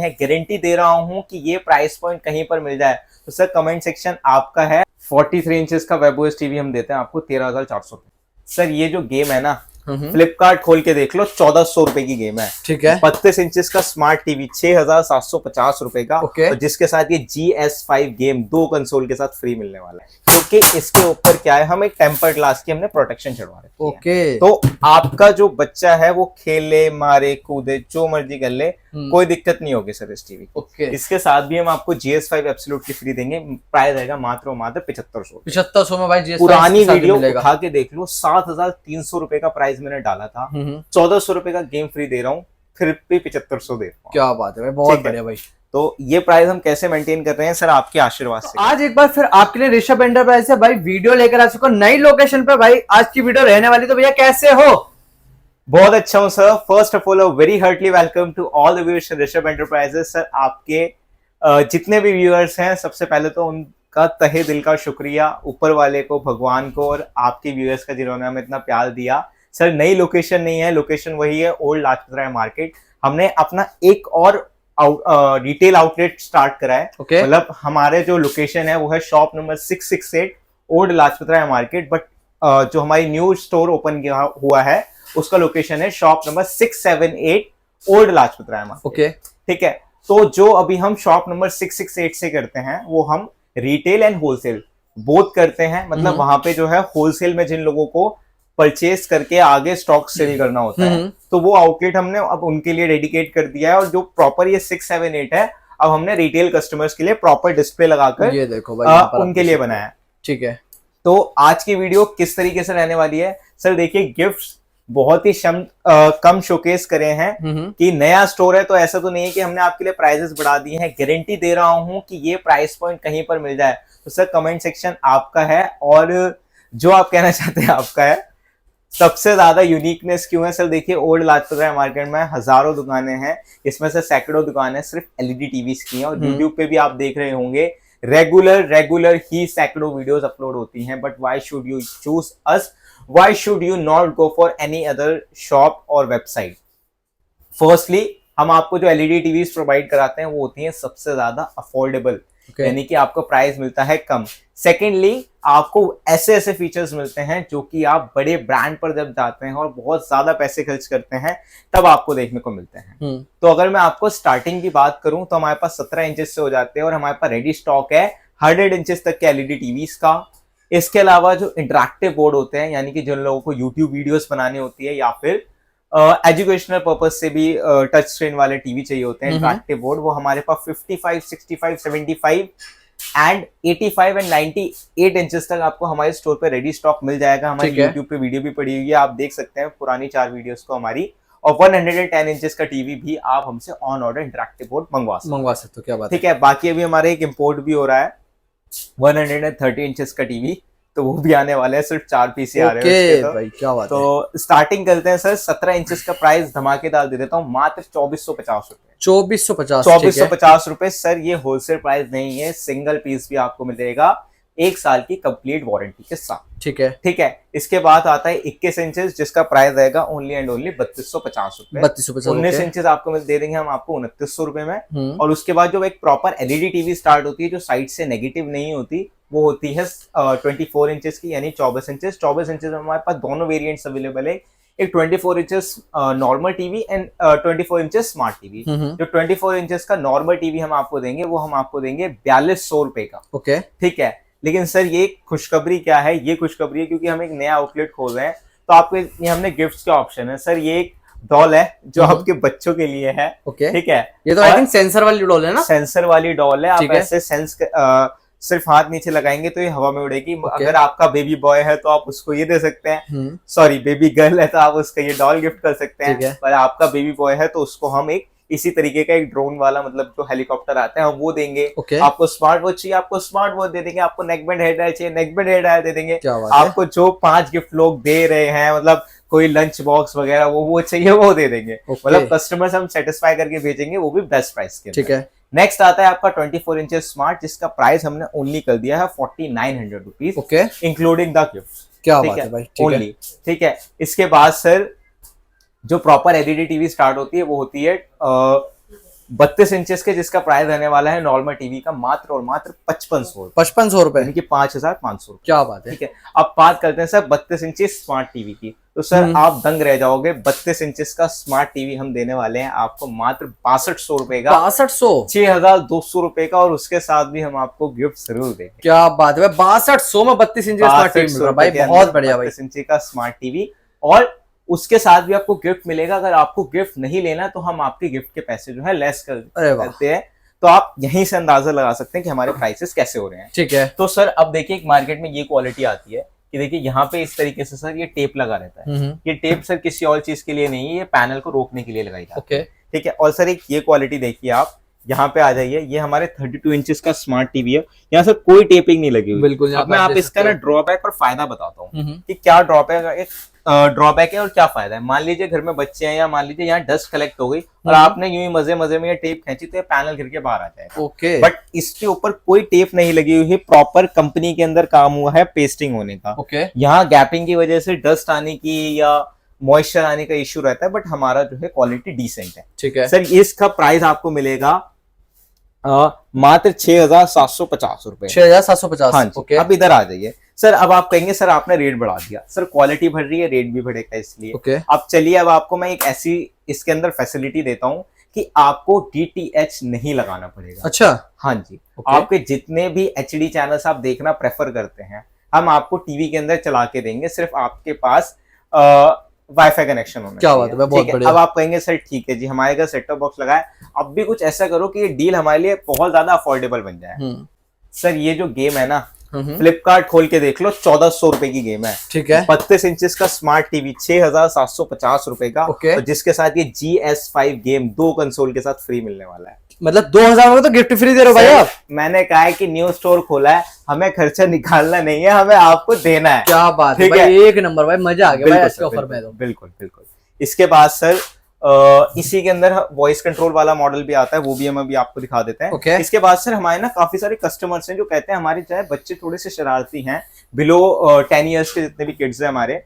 है, गारंटी दे रहा हूं कि ये प्राइस पॉइंट कहीं पर मिल जाए। तो सर कमेंट सेक्शन आपका है। 43 इंचेस का वेबओएस टीवी हम देते हैं आपको 13,400। सर ये जो गेम है ना, फ्लिपकार्ट खोल के देख लो, 1400 रुपए की गेम है। ठीक है। 32 इंचेस का स्मार्ट टीवी 6,750 रुपए का। और जिसके साथ ये GS5 गेम 2 कंसोल के साथ फ्री मिलने वाला है, क्योंकि इसके ऊपर क्या है, हम एक टेम्पर्ड ग्लास की हमने प्रोटेक्शन चढ़वा रखी है। तो आपका जो बच्चा है वो खेले, मारे, कूदे, जो मर्जी कर ले, कोई दिक्कत नहीं होगी सर इस टीवी की। इसके साथ भी हम आपको GS5 एब्सोल्युटली फ्री देंगे। प्राइस रहेगा मात्र 7500 में भाई। पुरानी वीडियो उठा के देख लो, 7,300 रुपए का प्राइस मैंने डाला था, 1,400 रुपए का गेम फ्री दे रहा हूँ, फिर भी 7500 दे रहा हूँ। क्या बात है भाई, बहुत बढ़िया भाई। तो ये प्राइस हम कैसे मेंटेन कर रहे हैं सर, आपके आशीर्वाद से। आज एक बार फिर आपके लिए ऋषभ एंटरप्राइज से भाई वीडियो लेकर आ चुका नई लोकेशन पे भाई। आज की वीडियो रहने वाली, तो भैया कैसे हो? बहुत अच्छा हूं sir. First of all very heartly welcome to all the viewers Rishabh enterprises. Sir आपके जितने भी व्यूअर्स हैं, सबसे पहले तो उनका तहे दिल का शुक्रिया ऊपर वाले को, भगवान को, और आपके व्यूअर्स का जिन्होंने हमें इतना प्यार दिया। सर नई लोकेशन नहीं है, लोकेशन वही है, ओल्ड लाजपत राय मार्केट। हमने अपना एक और रिटेल आउटलेट स्टार्ट करा है। मतलब हमारे जो लोकेशन है वो है shop number 668 old Lajpat Rai market. But जो हमारी न्यू स्टोर ओपन हुआ है उसका लोकेशन है shop number 678 old Lajpat Rai market. ठीक है। तो जो अभी हम शॉप नंबर 668 से करते हैं वो हम रिटेल एंड होलसेल बोथ करते हैं। मतलब वहां पे जो है होलसेल में जिन लोगों को परचेज करके आगे स्टॉक सेल करना होता है, तो वो आउटलेट हमने अब उनके लिए डेडिकेट कर दिया है। और जो प्रॉपर ये 678 है, अब हमने रिटेल कस्टमर्स के लिए प्रॉपर डिस्प्ले लगाकर ये देखो भाई उनके लिए बनाया। ठीक है। तो आज की वीडियो किस तरीके से रहने वाली है सर, देखिए गिफ्ट्स बहुत ही कम शोकेस करे हैं कि नया स्टोर है, तो ऐसा तो नहीं है कि हमने आपके लिए प्राइसेस बढ़ा दिए हैं। गारंटी दे रहा हूं कि ये प्राइस पॉइंट कहीं पर मिल जाए। तो सर कमेंट सेक्शन आपका है, और जो आप कहना चाहते हैं आपका है। सबसे ज्यादा यूनिकनेस क्यों है सर, देखिए ओल्ड लाजपत राय मार्केट में हजारों दुकानें हैं, इसमें से सैकड़ों दुकानें सिर्फ LED टीवीज की हैं। और यूट्यूब पे भी आप देख रहे होंगे रेगुलर ही सैकड़ों वीडियोस अपलोड होती हैं। But why should you choose us, why should you not go for any other shop और वेबसाइट? फर्स्टली हम आपको जो LED टीवीज प्रोवाइड कराते हैं वो होती हैं सबसे ज्यादा अफोर्डेबल, यानी कि आपको प्राइस मिलता है कम। सेकेंडली आपको ऐसे फीचर्स मिलते हैं जो कि आप बड़े ब्रांड पर जब जाते हैं और बहुत ज्यादा पैसे खर्च करते हैं तब आपको देखने को मिलते हैं। तो अगर मैं आपको स्टार्टिंग की बात करूं तो हमारे पास 17 इंचेस से हो जाते हैं, और हमारे पास रेडी स्टॉक है 100 इंचेस तक के LED टीवीज का। इसके अलावा जो इंटरैक्टिव बोर्ड होते हैं, यानी कि जिन लोगों को यूट्यूब वीडियोस बनानी होती है या फिर एजुकेशनल पर्पज से भी टच स्क्रीन वाले टीवी चाहिए होते हैं, इंटरैक्टिव बोर्ड, वो हमारे पास 55, 65, 75 एंड 85 एंड 98 इंचेस तक आपको हमारे स्टोर पे रेडी स्टॉक मिल जाएगा। हमारी यूट्यूब पे वीडियो भी पड़ी हुई है, आप देख सकते हैं पुरानी 4 वीडियोस को हमारी। और 110 इंचेस का टीवी भी आप हमसे ऑन ऑर्डर इंटरैक्टिव बोर्ड मंगवा सकते हो। क्या बात है। ठीक है। बाकी अभी हमारे एक इंपोर्ट भी हो रहा है 130 इंचेस का टीवी, तो वो भी आने वाले हैं, सिर्फ 4 पीस ही आ रहे हैं भाई। क्या बात है। तो स्टार्टिंग करते हैं सर, 17 इंचेस का प्राइस धमाकेदार दे देता हूँ, मात्र 2450 रुपए। 2450 रुपए सर, ये होलसेल प्राइस नहीं है, सिंगल पीस भी आपको मिलेगा 1 साल की कंप्लीट वारंटी के साथ। ठीक है। इसके बाद आता है 21 इंचेस, जिसका प्राइस रहेगा ओनली एंड ओनली 3250 रुपए। 19 इंचेस आपको दे देंगे हम आपको 2900 रुपए में। और उसके बाद जो एक प्रॉपर LED टीवी स्टार्ट होती है, जो साइड से नेगेटिव नहीं होती, वो होती है 24 इंचेस की, यानी 24 इंचेस। 24 इंचेस में हमारे पास दोनों वेरिएंट्स अवेलेबल है, एक 24 inches normal TV and 24 inches smart TV. जो 24 इंचेस का नॉर्मल टीवी हम आपको देंगे वो हम आपको देंगे 4200 रुपए का। ठीक है। लेकिन सर ये खुशखबरी क्या है, ये खुशखबरी है क्योंकि हम एक नया आउटलेट खोल रहे हैं, तो आपको ये हमने गिफ्ट्स के ऑप्शन है सर। ये एक डॉल है जो आपके बच्चों के लिए है। ठीक है। ये तो आई थिंक सेंसर वाली डॉल है ना? सेंसर वाली डॉल है। आप ऐसे सिर्फ हाथ नीचे लगाएंगे तो ये हवा में उड़ेगी। अगर आपका बेबी बॉय है तो आप उसको ये दे सकते हैं, सॉरी बेबी गर्ल है तो आप उसका ये डॉल गिफ्ट कर सकते हैं। पर आपका बेबी बॉय है तो उसको हम एक इसी तरीके का एक ड्रोन वाला, मतलब जो हेलीकॉप्टर आता है, हम वो देंगे। आपको स्मार्ट वॉच चाहिए, आपको स्मार्ट वॉच दे देंगे। आपको नेकबैंड हेयर ड्रायर चाहिए, नेकबैंड हेयर ड्रायर दे देंगे। आपको जो 5 गिफ्ट लोग दे रहे हैं, मतलब कोई लंच बॉक्स वगैरह वो चाहिए वो दे देंगे। मतलब कस्टमर्स हम सेटिस्फाई करके भेजेंगे, वो भी बेस्ट प्राइस के। ठीक है। नेक्स्ट आता है आपका 24 इंचेस स्मार्ट, जिसका प्राइस हमने ओनली कर दिया है 4900 रुपीज, इंक्लूडिंग द गिफ्ट। क्या बात है भाई, ओनली। ठीक है। इसके बाद सर जो प्रॉपर LED टीवी स्टार्ट होती है वो होती है 32 इंचेस के, जिसका प्राइस रहने वाला है नॉर्मल टीवी का मात्र और मात्र 5500, 5500 रुपए, यानी कि 5500। क्या बात है। ठीक है, अब बात करते हैं सर 32 इंचेस स्मार्ट टीवी की। तो सर आप दंग रह जाओगे, 32 इंचेस का स्मार्ट टीवी हम देने वाले हैं आपको मात्र 6200 रुपए का, 6200, 6200 रुपए का, और उसके साथ भी हम आपको गिफ्ट जरूर देंगे। क्या बात है भाई, 6200 में 32 इंच स्मार्ट टीवी मिल रहा है भाई, बहुत बढ़िया भाई। 32 इंची का स्मार्ट टीवी, और उसके साथ भी आपको गिफ्ट मिलेगा। अगर आपको गिफ्ट नहीं लेना तो हम आपके गिफ्ट के पैसे जो है लेस करते हैं, तो आप यहीं से अंदाजा लगा सकते हैं कि हमारे प्राइसेस कैसे हो रहे हैं। ठीक है, तो सर अब देखिए एक मार्केट में ये क्वालिटी आती है कि देखिए यहाँ पे इस तरीके से सर ये टेप लगा रहता है। ये टेप सर किसी और चीज के लिए नहीं है, ये पैनल को रोकने के लिए लगाई जाती है। ठीक है, और सर एक ये क्वालिटी देखिए, आप यहाँ पे आ जाइए, ये हमारे 32 इंचेस का स्मार्ट टीवी है, यहाँ सर कोई टेपिंग नहीं लगी हुई। बिल्कुल। अब मैं आप इसका ना ड्रॉबैक और फायदा बताता हूँ कि क्या ड्रॉबैक है और क्या फायदा है। मान लीजिए घर में बच्चे हैं, या मान लीजिए यहाँ डस्ट कलेक्ट हो गई और आपने यूं ही मजे मजे में ये टेप खींची तो ये पैनल गिर के बाहर आ जाएगा। ओके, बट इसके ऊपर कोई टेप नहीं लगी हुई है, प्रॉपर कंपनी के अंदर काम हुआ है पेस्टिंग होने का। ओके, यहाँ गैपिंग की वजह से डस्ट आने की या मॉइस्चर आने का इश्यू रहता है, बट हमारा जो है क्वालिटी डिसेंट है। ठीक है सर इसका प्राइस आपको मिलेगा मात्र 6750 रुपए, 6750। हाँ जी। ओके, अब इधर आ जाइए सर, अब आप कहेंगे सर आपने रेट बढ़ा दिया। सर क्वालिटी बढ़ रही है, रेट भी बढ़ेगा इसलिए। ओके, अब चलिए, अब आपको मैं एक ऐसी इसके अंदर फैसिलिटी देता हूँ कि आपको DTH नहीं लगाना पड़ेगा। अच्छा, हाँ जी। ओके। आपके जितने भी HD चैनल्स आप देखना प्रेफर करते हैं, हम आपको टीवी के अंदर चला के देंगे, सिर्फ आपके पास वाईफाई कनेक्शन होना क्या चाहिए। बात है, बहुत ठीक बढ़िया। अब आप कहेंगे सर ठीक है जी, हमारे घर सेट टॉप बॉक्स लगाए, अब भी कुछ ऐसा करो कि ये डील हमारे लिए बहुत ज्यादा अफोर्डेबल बन जाए। सर ये जो गेम है ना, फ्लिपकार्ट खोल के देख लो, 1400 रुपए की गेम है। ठीक है, 32 इंचेस का स्मार्ट टीवी 6750 रुपए का, ओके। और जिसके साथ ये GS5 गेम 2 कंसोल के साथ फ्री मिलने वाला है। मतलब 2000 में तो गिफ्ट फ्री दे रहे हो भाई आप। मैंने कहा है कि न्यू स्टोर खोला है, हमें खर्चा निकालना नहीं है, हमें आपको देना है। क्या बात है ठीक भाई, है। एक नंबर भाई, मजा आ गया भाई आज के ऑफर में तो। बिल्कुल बिल्कुल। इसके बाद सर इसी के अंदर वॉइस कंट्रोल वाला मॉडल भी आता है, वो भी हम अभी आपको दिखा देते हैं। Okay. इसके बाद सर हमारे ना काफी सारे कस्टमर्स हैं जो कहते हैं हमारे चाहे बच्चे थोड़े से शरारती हैं, बिलो 10 ईयर्स के जितने भी किड्स हैं, हमारे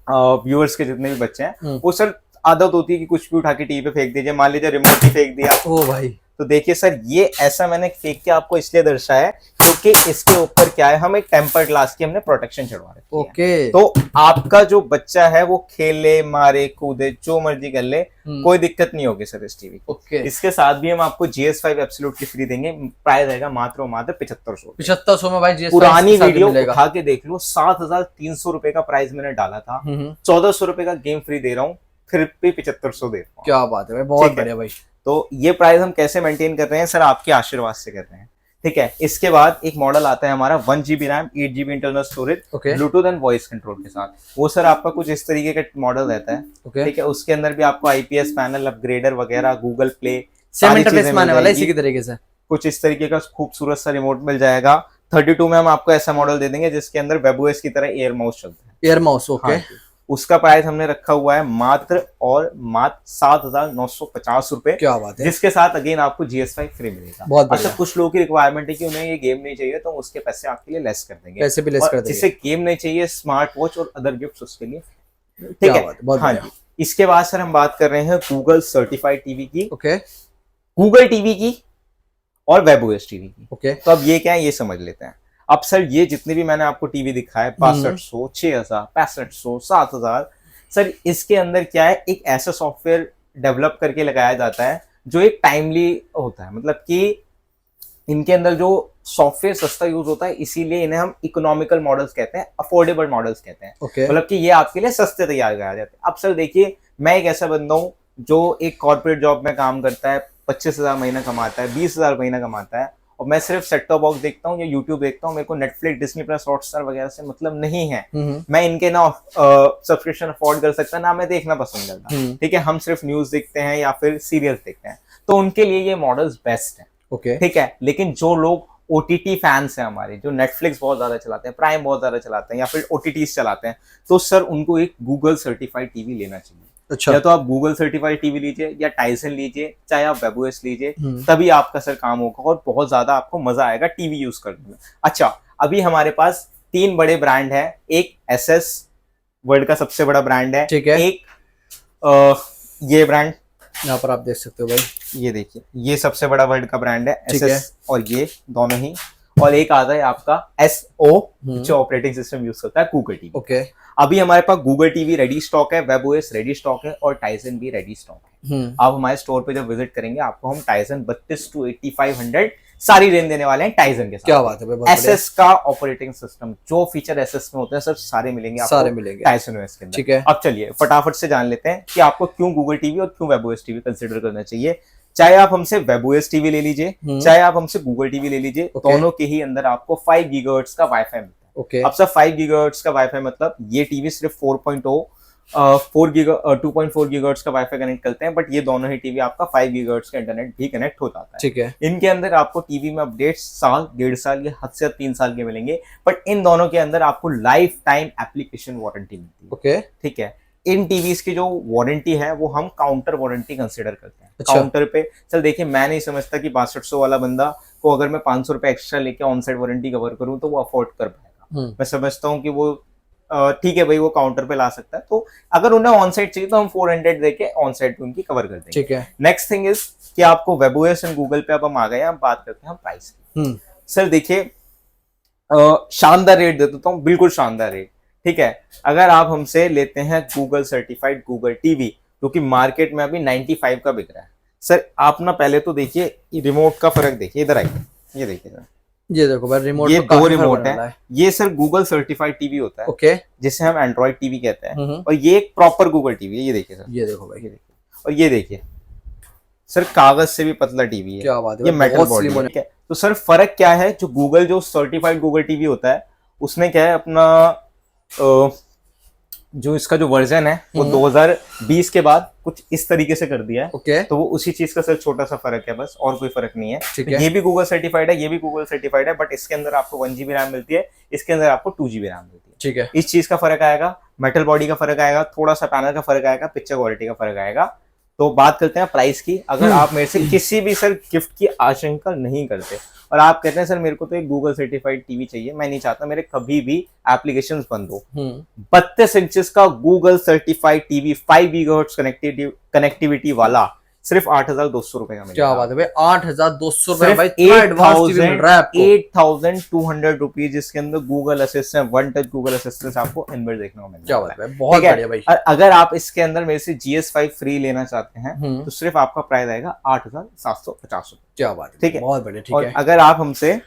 व्यूअर्स के जितने भी बच्चे हैं, वो सर आदत होती है कि कुछ भी उठा के टीवी पे फेंक दीजिए, मान लीजिए रिमोट ही फेंक दिया। ओ भाई, तो देखिए सर, ये ऐसा मैंने फेंक के आपको इसलिए दर्शाया है क्योंकि इसके ऊपर क्या है, हम एक टेम्पर्ड ग्लास की हमने प्रोटेक्शन चढ़वा रखी है। ओके, तो आपका जो बच्चा है वो खेले, मारे, कूदे, जो मर्जी कर ले, कोई दिक्कत नहीं होगी सर इस टीवी की। ओके। इसके साथ भी हम आपको GS5 एब्सोल्यूट की फ्री देंगे, प्राइस रहेगा मात्र और मात्र 7500। 7500 में भाई GS5 पुरानी के साथ वीडियो मिलेगा। उठा के देख लो, 7300 रुपए का प्राइस मैंने डाला था, 1400 रुपए का गेम फ्री दे रहा हूँ, फिर भी 7500 दे रहा हूँ। क्या बात है भाई, बहुत ठीक है। बढ़िया भाई। तो ये प्राइस हम कैसे मेंटेन कर रहे हैं सर, आपके आशीर्वाद से कर रहे हैं। ठीक है, इसके बाद एक मॉडल आता है हमारा 1GB RAM 8GB internal storage, okay, Bluetooth and voice control के साथ। वो सर आपका कुछ इस तरीके का मॉडल रहता है। ओके, ठीक है, उसके अंदर भी आपको IPS पैनल, अपग्रेडर वगैरह, गूगल प्ले, सेम इंटरफेस में आने वाला है इसी की तरीके से। कुछ इस तरीके का खूबसूरत सा रिमोट मिल जाएगा। 32 में हम आपको ऐसा मॉडल दे देंगे जिसके अंदर WebOS की तरह एयर माउस चलता है। Air mouse, okay. हाँ, उसका प्राइस हमने रखा हुआ है मात्र और मात्र 7950 रुपए, क्या बात है, जिसके साथ अगेन आपको GS5 फ्री मिलेगा। बहुत बढ़िया। अच्छा, कुछ लोगों की रिक्वायरमेंट है कि उन्हें ये गेम नहीं चाहिए, तो उसके पैसे आपके लिए लेस कर देंगे। पैसे भी लेस और कर देंगे। जिसे गेम नहीं चाहिए, स्मार्ट वॉच और अदर गिफ्ट्स उसके लिए। ठीक क्या है, बात है, बहुत हाँ बढ़िया। जी। इसके बाद सर हम बात कर रहे हैं गूगल सर्टिफाइड टीवी की, ओके, गूगल टीवी की और WebOS टीवी की। ओके, तो अब ये क्या है, ये समझ लेते हैं। अब सर ये जितने भी मैंने आपको टीवी दिखाए, 6200, 6000, 6500, 7000, सर इसके अंदर क्या है, एक ऐसा सॉफ्टवेयर डेवलप करके लगाया जाता है जो एक टाइमली होता है, मतलब कि इनके अंदर जो सॉफ्टवेयर सस्ता यूज होता है, इसीलिए इन्हें हम इकोनॉमिकल मॉडल्स कहते हैं, अफोर्डेबल मॉडल्स कहते हैं। ओके, मतलब कि ये आपके लिए सस्ते तैयार कराए जाते हैं। अब सर देखिए, मैं एक ऐसा बंदा हूँ जो एक कॉर्पोरेट जॉब में काम करता है, 25,000 महीना कमाता है, 20,000 महीना कमाता है, और मैं सिर्फ सेट टॉप बॉक्स देखता हूँ या यूट्यूब देखता हूँ, मेरे को नेटफ्लिक्स, डिज्नी प्लस, हॉटस्टार वगैरह से मतलब नहीं है। मैं इनके ना सब्सक्रिप्शन अफोर्ड कर सकता, ना मैं देखना पसंद करता। ठीक है, हम सिर्फ न्यूज देखते हैं या फिर सीरियल्स देखते हैं, तो उनके लिए ये मॉडल्स बेस्ट है। ओके, ठीक है, लेकिन जो लोग OTT फैंस हैं हमारे, जो नेटफ्लिक्स बहुत ज्यादा चलाते हैं, प्राइम बहुत ज्यादा चलाते हैं, या फिर OTTs चलाते हैं, तो सर उनको एक गूगल सर्टिफाइड टीवी लेना चाहिए। अच्छा, या तो आप गूगल सर्टिफाइड टीवी लीजिए, या टाइसन लीजिए, चाहे आप WebOS लीजिए, तभी आपका सर काम होगा और बहुत ज्यादा आपको मजा आएगा टीवी यूज करने में। अच्छा, अभी हमारे पास 3 बड़े ब्रांड है। एक SS वर्ल्ड का सबसे बड़ा ब्रांड है, ठीक है। एक ये ब्रांड यहाँ पर आप देख सकते हो भाई, ये देखिए, ये सबसे बड़ा वर्ल्ड का ब्रांड है ठीक है। एसएस, और ये दोनों ही। और एक आता है आपका एसओ, जो ऑपरेटिंग सिस्टम यूज करता है गूगल टीवी। ओके। अभी हमारे पास गूगल टीवी रेडी स्टॉक है, वेब ओएस रेडी स्टॉक है, और टाइसन भी रेडी स्टॉक है। आप हमारे स्टोर पे जब विजिट करेंगे, आपको हम टाइसन 32 to 8500 सारी रेंज देने वाले हैं टाइसन के साथ। क्या बात है भाई, बहुत बढ़िया। एसएस का ऑपरेटिंग सिस्टम, जो फीचर एसएस में होते हैं, सब सारे मिलेंगे आपको, सारे मिलेंगे। टाइसन ओएस के अंदर। ठीक है। अब चलिए फटाफट से जान लेते हैं कि आपको क्यों गूगल टीवी और क्यों वेब ओएस टीवी कंसिडर करना चाहिए। चाहे आप हमसे वेब ओएस टीवी ले लीजिए, चाहे आप हमसे गूगल टीवी ले लीजिए, दोनों के ही अंदर आपको 5 गीगाहर्ट्ज का वाईफाई मिलता है। ओके। अब सर 5 गीगाहर्ट्ज का वाईफाई मतलब ये टीवी सिर्फ 2.4 गीगाहर्ट्ज का वाईफाई कनेक्ट करते हैं, बट ये दोनों ही टीवी आपका 5 गीगाहर्ट्ज का इंटरनेट भी कनेक्ट हो जाता है। ठीक है। इनके अंदर आपको टीवी में अपडेट्स साल, 1.5 साल या हद से 3 साल के मिलेंगे, बट इन दोनों के अंदर आपको लाइफ टाइम एप्लीकेशन वारंटी मिलती है। ओके। ठीक है। इन टीवीज की जो वारंटी है वो हम काउंटर वारंटी कंसिडर करते हैं। अच्छा। काउंटर पे चल देखिए, मैं नहीं समझता कि 6200 वाला बंदा को अगर मैं 500 रुपए एक्स्ट्रा लेके ऑन साइड वारंटी कवर करूं तो वो अफोर्ड कर पाएगा। मैं समझता हूं कि वो ठीक है भाई, वो काउंटर पे ला सकता है, तो अगर उन्हें ऑन साइड चाहिए तो हम 400 देके ऑन साइड पे उनकी कवर कर देंगे। ठीक है। नेक्स्ट थिंग इज कि आपको वेब ओएस एंड गूगल पे अब हम आ गए, हम बात करते हैं प्राइस की। सर देखिए, शानदार रेट दे देता हूँ, बिल्कुल शानदार रेट। ठीक है। अगर आप हमसे लेते हैं गूगल सर्टिफाइड गूगल टीवी, जो कि मार्केट में अभी 95 का बिक रहा है। सर आप ना पहले तो देखिए रिमोट का फर्क देखिए, इधर आइए, ये देखिए सर, ये देखो भाई रिमोट, ये तो 2 रिमोट है। ये सर गूगल सर्टिफाइड टीवी होता है, ओके, जिसे हम एंड्रॉइड टीवी कहते हैं, और ये एक प्रॉपर गूगल टीवी है। ये देखिए सर, ये देखो भाई, ये देखिए, और ये देखिए सर, कागज से भी पतला टीवी है। क्या बात है, ये मेटल बहुत बॉडी slim है। ठीक है। तो सर फर्क क्या है, जो गूगल जो सर्टिफाइड गूगल टीवी होता है उसमें क्या है, अपना जो इसका जो वर्जन है वो 2020 के बाद कुछ इस तरीके से कर दिया है। ओके। तो वो उसी चीज का सर छोटा सा फर्क है, बस, और कोई फर्क नहीं है। ठीक तो है। ये भी गूगल सर्टिफाइड है, ये भी गूगल सर्टिफाइड है, बट इसके अंदर आपको 1 GB रैम मिलती है, इसके अंदर आपको 2 GB रैम मिलती है। ठीक है। इस चीज का फर्क आएगा, मेटल बॉडी का फर्क आएगा, थोड़ा सा पैनल का फर्क आएगा, पिक्चर क्वालिटी का फर्क आएगा। तो बात करते हैं प्राइस की। अगर आप मेरे से किसी भी सर गिफ्ट की आशंका नहीं करते और आप कहते हैं सर मेरे को तो एक गूगल सर्टिफाइड टीवी चाहिए, मैं नहीं चाहता मेरे कभी भी एप्लीकेशंस बंद हो, 32 इंचेस का Google certified TV 5 gigahertz connectivity वाला सिर्फ 8200 रुपए का मिलेगा। क्या बात है भाई, 8200 रुपए सिर्फ भाई, इतना एडवांस टीवी मिल रहा है आपको। 8200 रुपीज, जिसके अंदर Google assistant, 1 touch Google assistant आपको इनबिल्ट देखने को मिलेगा। क्या बात है भाई, बहुत बढ़िया भाई। और अगर आप इसके अंदर मेरे से GS5 फ्री लेना चाहते हैं तो सिर्फ आपका प्राइस आएगा 8750 रुपए। क्या बात है, ठीक है, बहुत बढ़िया। ठीक और है। अगर आप हमसे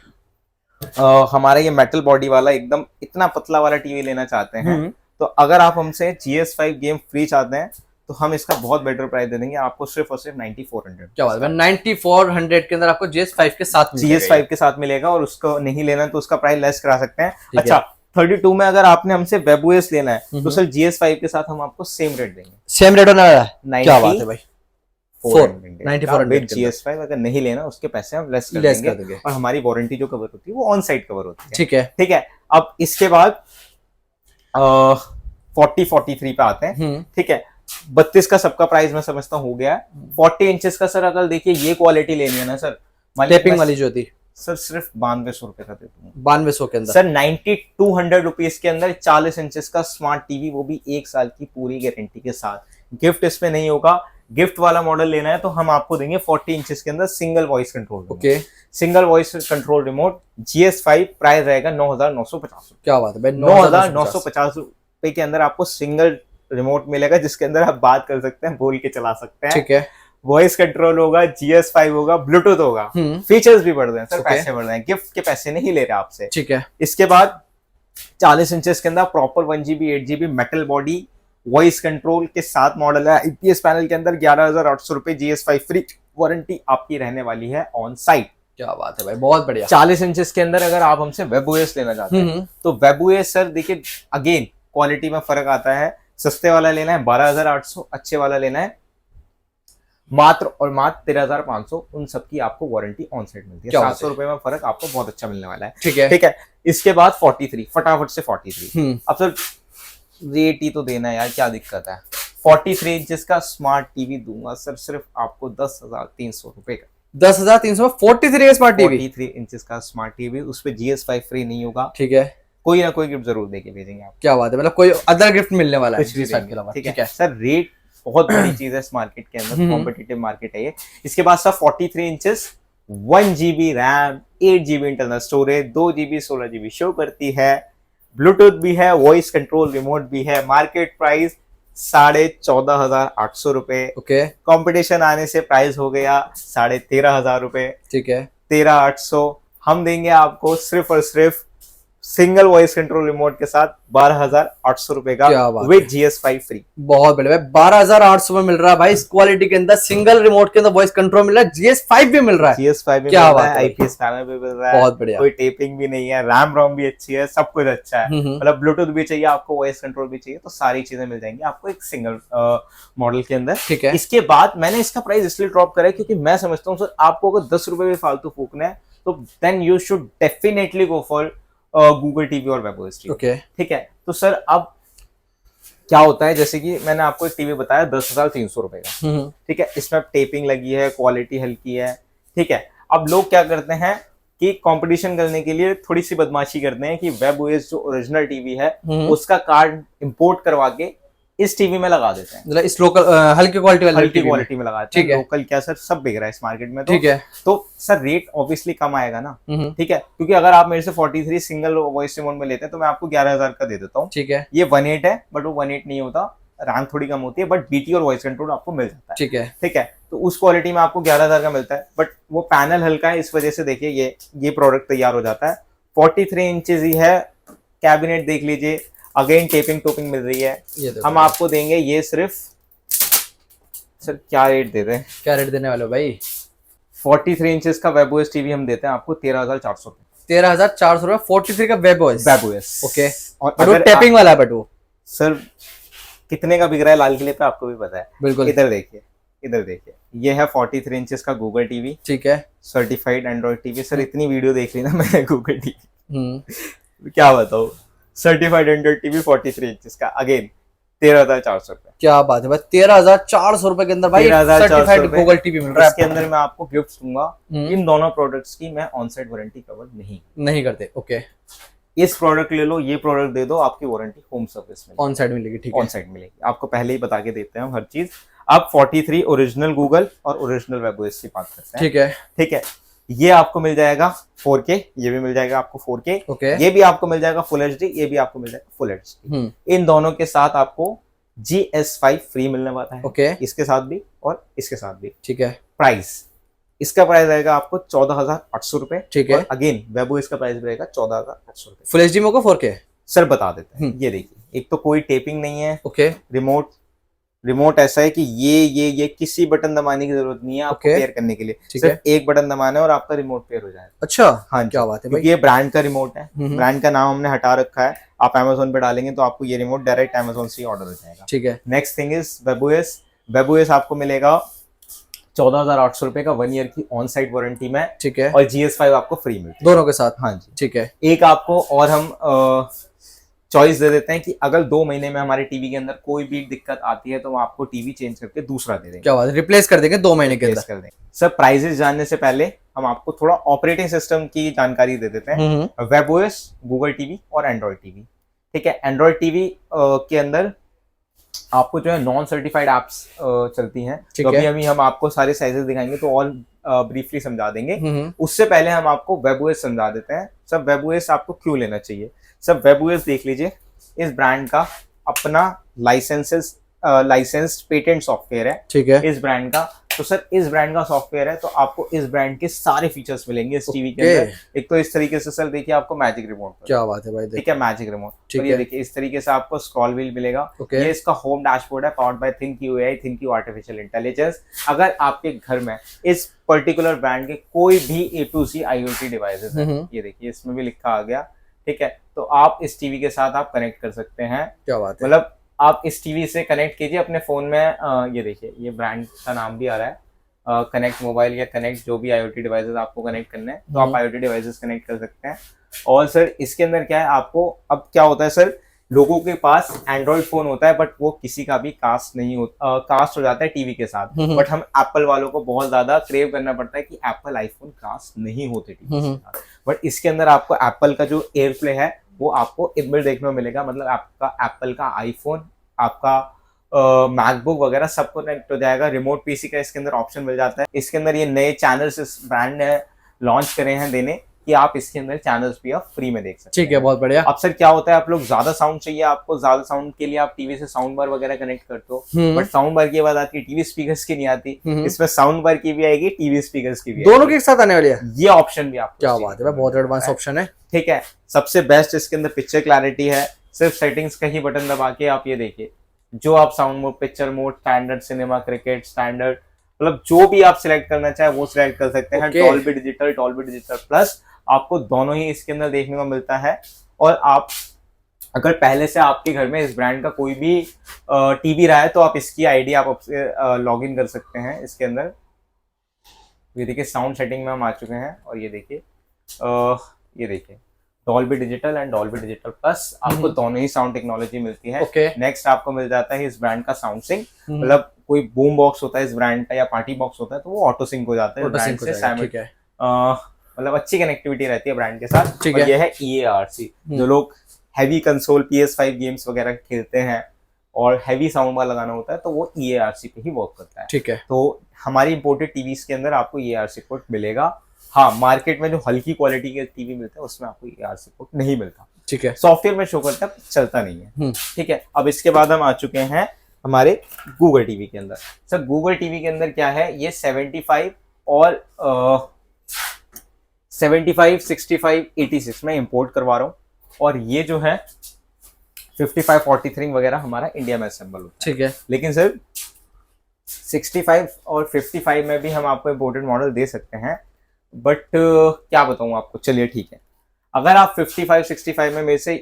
हमारा ये मेटल बॉडी वाला एकदम इतना पतला वाला टीवी लेना चाहते हैं, तो अगर आप हमसे GS5 गेम फ्री चाहते हैं तो हम इसका बहुत बेटर प्राइस दे देंगे आपको, सिर्फ और सिर्फ 9400। क्या बात है, 9400 के अंदर आपको GS5 के साथ GS5 के साथ मिलेगा, और उसको नहीं लेना तो उसका प्राइस लेस करा सकते हैं। अच्छा, 32 में अगर आपने हमसे वेब ओएस लेना है तो सर GS5 के साथ हम आपको सेम रेट देंगे, सेम रेट होने वाला है। क्या बात है भाई, 9400 GS5 अगर नहीं लेना उसके पैसे हम लेस कर देंगे, और हमारी वारंटी जो कवर होती है वो ऑन साइट कवर होती है। ठीक है। ठीक है। अब इसके बाद 43 पे आते हैं। ठीक है। 32 का सबका प्राइस मैं समझता हूँ हो गया है। 40 इंचेस का सर अगर देखिए ये क्वालिटी लेनी है ना सर, टेपिंग वाली जो थी, सर सिर्फ 9200 रुपए का देता हूँ। 9200 के अंदर सर 9200 रुपीज के अंदर 40 इंचेस का स्मार्ट टीवी, वो भी 1 साल की पूरी गारंटी के साथ। गिफ्ट इसमें नहीं होगा। गिफ्ट वाला मॉडल लेना है तो हम आपको देंगे 40 इंचेस के अंदर single voice control. Okay. Single voice control remote, GS5 price रहेगा 9950। क्या बात है भाई, 9950 रुपए के अंदर आपको सिंगल रिमोट मिलेगा, जिसके अंदर आप बात कर सकते हैं, बोल के चला सकते हैं। ठीक है। वॉइस कंट्रोल होगा, GS5 होगा, ब्लूटूथ होगा, फीचर्स भी बढ़ रहे हैं सर, पैसे बढ़ रहे हैं, गिफ्ट के पैसे नहीं ले रहे आपसे। ठीक है। इसके बाद 40 इंचेस के अंदर proper 1 GB 8 GB metal body voice control के साथ मॉडल है। IPS पैनल के अंदर 11800 रुपए, GS5 फ्री, वारंटी आपकी रहने वाली है ऑन साइट। क्या बात है भाई, बहुत बढ़िया। 40 इंचेस के अंदर अगर आप हमसे वेब ओएस लेना चाहते हैं तो वेब ओएस सर देखिए अगेन क्वालिटी में फर्क आता है। सस्ते वाला लेना है 12800, अच्छे वाला लेना है मात्र और मात्र 13500, उन सबकी आपको वारंटी ऑन साइड मिलती है। 700 रुपए में फर्क आपको बहुत अच्छा मिलने वाला है। ठीक है। ठीक है। इसके बाद 43, फटाफट से 43। अब सर रेट ही तो देना है यार, क्या दिक्कत है। 43 इंचेस का स्मार्ट टीवी दूंगा सर सिर्फ आपको 10,300 रुपए का। 10,300 43 स्मार्ट टीवी, 43 इंचेस का स्मार्ट टीवी, उस पे GS5 फ्री नहीं होगा। ठीक है। कोई ना कोई गिफ्ट जरूर देके भेजेंगे आप। क्या बात है, मतलब कोई अदर गिफ्ट मिलने वाला है कुछ भी के अलावा। ठीक है सर। रेट बहुत बड़ी चीज है इस मार्केट के अंदर, कॉम्पिटिटिव मार्केट है ये। इसके बाद sir 43 inches 1 GB RAM, 8 GB internal storage, 2 GB 16 GB show करती है, ब्लूटूथ भी है, वॉइस कंट्रोल रिमोट भी है। मार्केट प्राइस 14,800 रुपए। ओके, कंपटीशन आने से प्राइस हो गया 13,500 रुपए, ठीक है। 13,800। हम देंगे आपको सिर्फ और सिर्फ सिंगल वॉइस कंट्रोल रिमोट के साथ 12,800 रुपए का क्या बात विद GS5 फ्री। बहुत बढ़िया भाई, 12,800 में मिल रहा है भाई इस क्वालिटी के अंदर, सिंगल रिमोट के अंदर वॉइस कंट्रोल मिल रहा है, GS5 भी मिल रहा है। GS5 भी क्या मिल बात रहा है, है, IPS पैनल भी मिल रहा है, बहुत बढ़िया। कोई टेपिंग भी नहीं है, रैम रोम भी अच्छी है, सब कुछ अच्छा है। हम्म। मतलब ब्लूटूथ भी चाहिए आपको, वॉइस कंट्रोल भी चाहिए, तो सारी चीजें मिल जाएंगी आपको एक सिंगल मॉडल के अंदर। ठीक है। इसके बाद मैंने इसका प्राइस इसलिए ड्रॉप करा है क्योंकि मैं समझता हूँ सर आपको अगर 10 रुपए भी फालतू फूकना है तो then you should definitely go for Google TV और वेबओएस टीवी। ओके, ठीक है। तो सर अब क्या होता है, जैसे कि मैंने आपको एक टीवी बताया 10,300 रुपए का, ठीक है, इसमें टेपिंग लगी है, क्वालिटी हल्की है, ठीक है। अब लोग क्या करते हैं कि कंपटीशन करने के लिए थोड़ी सी बदमाशी करते हैं कि वेबओएस जो ओरिजिनल टीवी है उसका कार्ड इंपोर्ट करवा के इस टीवी में लगा देते हैं, मतलब इस लोकल हल्की क्वालिटी वाली हल्की टीवी में। क्वालिटी में लगाते हैं। ठीक है। लोकल क्या सर सब बिक रहा है इस मार्केट में, ठीक है। तो सर रेट ऑब्वियसली कम आएगा ना, ठीक है, क्योंकि अगर आप मेरे से 43 सिंगल वॉइस रिमोट में लेते हैं तो मैं आपको 11,000 का दे देता हूँ। ठीक है। ये 1.8 है बट वो 1.8 नहीं होता, रैम थोड़ी कम होती है, बट बीटी और वॉइस कंट्रोल आपको मिल जाता है। ठीक है। ठीक है, तो उस क्वालिटी में आपको 11,000 का मिलता है, बट वो पैनल हल्का है, इस वजह से देखिए ये प्रोडक्ट तैयार हो जाता है। 43 इंचेस ही है, कैबिनेट देख लीजिए, अगेन टेपिंग टोपिंग मिल रही है। ये देखो, हम आपको देंगे ये सिर्फ, सर क्या रेट दे रहे हैं, क्या रेट देने वाले हो भाई? 43 इंचेस का वेबओएस टीवी हम देते हैं आपको 13,400 रुपए। 13,400 रुपए, 43 का वेबओएस। वेबओएस ओके, और बट वो टैपिंग वाला है, बट वो सर कितने का बिक रहा है लाल किले पे आपको भी पता है। बिल्कुल। इधर देखिए, इधर देखिए, ये है 43 इंचेस का गूगल टीवी, ठीक है। Certified Android TV. सर इतनी वीडियो देख ली ना मैंने गूगल टीवी, हम्म, क्या बताऊं। सर्टिफाइड एंड्रॉइड टीवी 43 इंचेस का, अगेन 13,400 रुपए। क्या बात है भाई, 13,400 रुपए के अंदर भाई 13,400 सर्टिफाइड रुपए। गूगल टीवी मिल रहा है। इसके अंदर मैं आपको गिफ्ट दूंगा। इन दोनों प्रोडक्ट्स की मैं ऑन साइट वारंटी कवर नहीं करते। ओके, इस प्रोडक्ट ले लो, ये प्रोडक्ट दे दो, आपकी वारंटी होम सर्विस में ऑन साइड मिलेगी। ठीक है, ऑन साइट मिलेगी, आपको पहले ही बता के देते हैं हम हर चीज। अब 43 ओरिजिनल गूगल और ओरिजिनल वेबओएस की बात करते हैं। ठीक है। ठीक है, ये आपको मिल जाएगा 4K, ये भी मिल जाएगा आपको 4K, ओके, ये भी आपको मिल जाएगा फुल HD, ये भी आपको मिल जाएगा फुल HD। इन दोनों के साथ आपको GS5 फ्री मिलने वाला है। ओके, इसके साथ भी और इसके साथ भी। ठीक है। प्राइस, इसका प्राइस रहेगा आपको 14,800 रुपए। ठीक है। अगेन वेबओएस का प्राइस रहेगा 14,800 रुपए। फुल एचडी में होगा 4K? सर बता देते हैं, ये देखिए, एक तो कोई टेपिंग नहीं है। ओके, रिमोट ऐसा है कि ये किसी बटन दबाने की जरूरत नहीं है आपको पेयर करने के लिए, सिर्फ एक बटन दबाना है और आपका रिमोट पेयर हो जाएगा। अच्छा, हाँ, क्या बात है भाई। ये ब्रांड का रिमोट है, ब्रांड का नाम हमने हटा रखा है। आप Amazon पे डालेंगे तो आपको ये रिमोट डायरेक्ट Amazon से ऑर्डर हो जाएगा। ठीक है। नेक्स्ट थिंग इज वेबओएस आपको मिलेगा 14,800 रुपए का 1 ईयर की ऑन साइट वारंटी में। ठीक है, और GS5 आपको फ्री मिलती है दोनों के साथ। हाँ जी, ठीक है। एक आपको और हम चॉइस दे देते हैं कि अगर 2 महीने में हमारे टीवी के अंदर कोई भी दिक्कत आती है तो हम आपको टीवी चेंज करके दूसरा दे देंगे। क्या बात है, रिप्लेस कर देंगे 2 महीने के अंदर। कर देंगे। सर प्राइसेस जानने से पहले हम आपको थोड़ा ऑपरेटिंग सिस्टम की जानकारी दे देते हैं। वेबओएस, गूगल टीवी और एंड्रॉइड टीवी। ठीक है, एंड्रॉइड टीवी के अंदर आपको जो है नॉन सर्टिफाइड एप्स चलती हैं, तो अभी हम आपको सारे साइजेस दिखाएंगे तो और ब्रीफली समझा देंगे। उससे पहले हम आपको वेबओएस समझा देते हैं। सब वेबओएस आपको क्यों लेना चाहिए। सब वेबओएस देख लीजिए, इस ब्रांड का अपना लाइसेंस्ड पेटेंट सॉफ्टवेयर है। ठीक है, इस ब्रांड का, तो सर इस ब्रांड का सॉफ्टवेयर है तो आपको इस ब्रांड के सारे फीचर्स मिलेंगे इस टीवी के अंदर। एक तो इस तरीके से सर देखिए आपको मैजिक रिमोट, क्या बात है भाई, ठीक है, मैजिक रिमोट। और ये देखिए इस तरीके से आपको स्क्रॉल व्हील मिलेगा। ये इसका होम डैशबोर्ड है, powered by ThinQ AI, ThinQ artificial intelligence. अगर आपके घर में इस पर्टिकुलर ब्रांड के कोई भी A to Z IoT devices है, ये देखिए इसमें भी लिखा आ गया। ठीक है, तो आप इस टीवी के साथ आप कनेक्ट कर सकते हैं। क्या बात है, मतलब आप इस टीवी से कनेक्ट कीजिए अपने फोन में। ये देखिए, ये ब्रांड का नाम भी आ रहा है, कनेक्ट मोबाइल या कनेक्ट जो भी IoT डिवाइसेस आपको कनेक्ट करने हैं तो आप IoT डिवाइसेस कनेक्ट कर सकते हैं। और सर इसके अंदर क्या है, आपको अब क्या होता है सर, लोगों के पास एंड्रॉइड फोन होता है बट वो किसी का भी कास्ट नहीं होता, कास्ट हो जाता है टीवी के साथ। बट हम एप्पल वालों को बहुत ज्यादा क्रेव करना पड़ता है कि एप्पल आईफोन कास्ट नहीं होते टीवी के साथ। बट इसके अंदर आपको एप्पल का जो एयरप्ले है वो आपको इनबिल्ट देखने को मिलेगा। मतलब आपका एप्पल का आईफोन, आपका मैकबुक वगैरह सबको कनेक्ट हो जाएगा। रिमोट पीसी का इसके अंदर ऑप्शन मिल जाता है। इसके अंदर ये नए चैनल्स इस ब्रांड ने लॉन्च करे हैं देने कि आप इसके अंदर चैनल्स भी आप फ्री में देख सकते हैं। ठीक है, बहुत बढ़िया। अब सर क्या होता है, आप लोग ज्यादा साउंड चाहिए, आपको ज्यादा साउंड के लिए आप टीवी से साउंड बार वगैरह कनेक्ट करते हो, बट साउंड बार की बात आती है टीवी स्पीकर्स की नहीं आती। इसमें साउंड बार की भी आएगी, टीवी स्पीकर्स की भी दोनों के साथ आने वाली है, ये ऑप्शन भी आपको। क्या बात है, बहुत एडवांस ऑप्शन है। ठीक है, सबसे बेस्ट इसके अंदर पिक्चर क्लैरिटी है। सिर्फ सेटिंग्स का ही बटन दबा के आप ये देखिए, जो आप sound mode, picture mode, standard, cinema, cricket, standard, मतलब जो भी आप सिलेक्ट करना चाहे वो सिलेक्ट कर सकते हैं। डॉल्बी डिजिटल प्लस आपको दोनों ही इसके अंदर देखने को मिलता है। और आप अगर पहले से आपके घर में इस ब्रांड का कोई भी टीवी रहा है तो आप इसकी आईडी आप लॉग इन कर सकते हैं इसके अंदर। ये देखिए साउंड सेटिंग में हम आ चुके हैं और ये देखिए Dolby digital and Dolby digital plus आपको दोनों ही साउंड टेक्नोलॉजी मिलती है। नेक्स्ट आपको मिल जाता है इस ब्रांड का साउंड सिंक, मतलब कोई बूम बॉक्स होता है इस ब्रांड का या पार्टी बॉक्स होता है तो वो ऑटो सिंक हो जाता है ब्रांड से। मतलब अच्छी कनेक्टिविटी रहती है ब्रांड के साथ। और ये है EARC, जो लोग हैवी कंसोल PS5 गेम्स वगैरह खेलते हैं और हैवी साउंड बार लगाना होता है तो वो EARC पे ही वर्क करता है। ठीक है, तो हमारी इंपोर्टेड टीवीज के अंदर आपको EARC पोर्ट मिलेगा। हाँ, मार्केट में जो हल्की क्वालिटी के टीवी मिलते हैं उसमें आपको EARC पोर्ट नहीं मिलता। ठीक है, सॉफ्टवेयर में शो करता है, चलता नहीं है। ठीक है, अब इसके बाद हम आ चुके हैं हमारे गूगल टीवी के अंदर। सर गूगल टीवी के अंदर क्या है, ये 75 और 75, 65, 86 में इंपोर्ट करवा रहा हूँ और ये जो है 55, 43 वगैरह हमारा इंडिया में असेंबल होता है। ठीक है, लेकिन सर 65 और 55 में भी हम आपको इंपोर्टेड मॉडल दे सकते हैं, बट क्या बताऊं आपको। चलिए ठीक है, अगर आप 55, 65 में मेरे से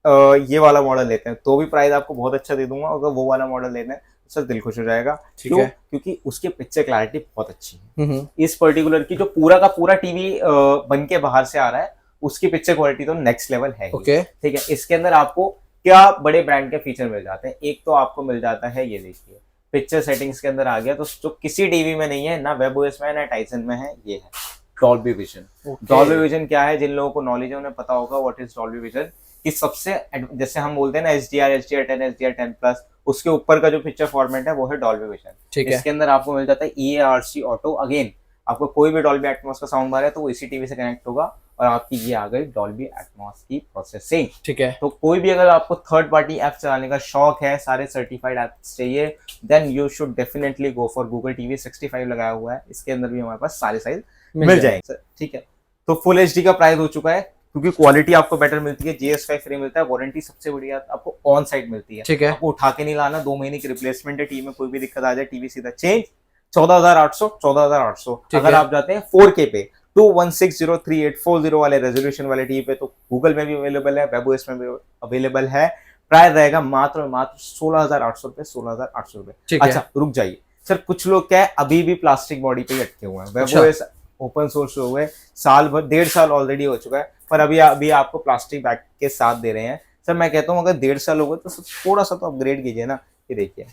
ये वाला मॉडल लेते हैं तो भी प्राइस आपको बहुत अच्छा दे दूंगा। अगर वो वाला मॉडल लेते हैं तो सर दिल खुश हो जाएगा। क्यों? क्योंकि उसकी पिक्चर क्लैरिटी बहुत अच्छी है। इस पर्टिकुलर की जो पूरा का पूरा टीवी बन के बाहर से आ रहा है उसकी पिक्चर क्वालिटी तो नेक्स्ट लेवल है। ठीक है, इसके अंदर आपको क्या बड़े ब्रांड के फीचर मिल जाते हैं। एक तो आपको मिल जाता है, ये देखिए पिक्चर सेटिंग्स के अंदर आ गया, तो जो किसी टीवी में नहीं है, ना वेबओएस में है ना टाइसन में है, ये है डॉल्बी विजन। डॉल्बी विजन क्या है, जिन लोगों को नॉलेज है उन्हें पता होगा व्हाट इज डॉल्बी विजन। कि सबसे जैसे हम बोलते हैं ना HDR, HDR10, HDR10 प्लस, उसके ऊपर का जो पिक्चर फॉर्मेट है वो है डॉल्बी विजन। इसके अंदर आपको मिल जाता है EARC ऑटो। अगेन आपको कोई भी डॉल्बी एटमॉस का साउंड बार है तो वो इसी टीवी से कनेक्ट होगा और आपकी ये आ गई डॉल्बी एटमॉस की प्रोसेसिंग। ठीक है, तो कोई भी अगर आपको थर्ड पार्टी ऐप चलाने का शौक है, सारे सर्टिफाइड एप्स चाहिए, then you should definitely go for Google TV. 65 लगाया हुआ है, इसके अंदर भी हमारे पास सारे साइज मिल जाएंगे। ठीक है, तो फुल HD का प्राइस हो चुका है क्योंकि क्वालिटी आपको बेटर मिलती है, GS5 फ्री मिलता है, वारंटी सबसे बढ़िया आपको ऑन साइट मिलती है। ठीक है, आपको उठा के नहीं लाना, 2 महीने की रिप्लेसमेंट है, टीवी में कोई भी दिक्कत आ जाए टीवी सीधा चेंज। 14,800। अगर आप जाते हैं 4K पे 21603840 वाले रेजोल्यूशन वाले टीवी पे तो गूगल में भी अवेलेबल है, वेबओएस में भी अवेलेबल है। प्राइस रहेगा मात्र 16,800 रुपए, 16,800 रुपए। अच्छा रुक जाइए सर, कुछ लोग क्या है अभी भी प्लास्टिक बॉडी पे अटके हुए हैं। वेबओएस ओपन सोर्स हुए साल भर, 1.5 साल ऑलरेडी हो चुका है, पर अभी आपको प्लास्टिक बैग के साथ दे रहे हैं। सर मैं कहता हूँ अगर 1.5 साल हो गए तो थोड़ा सा तो अपग्रेड कीजिए ना। ये देखिए,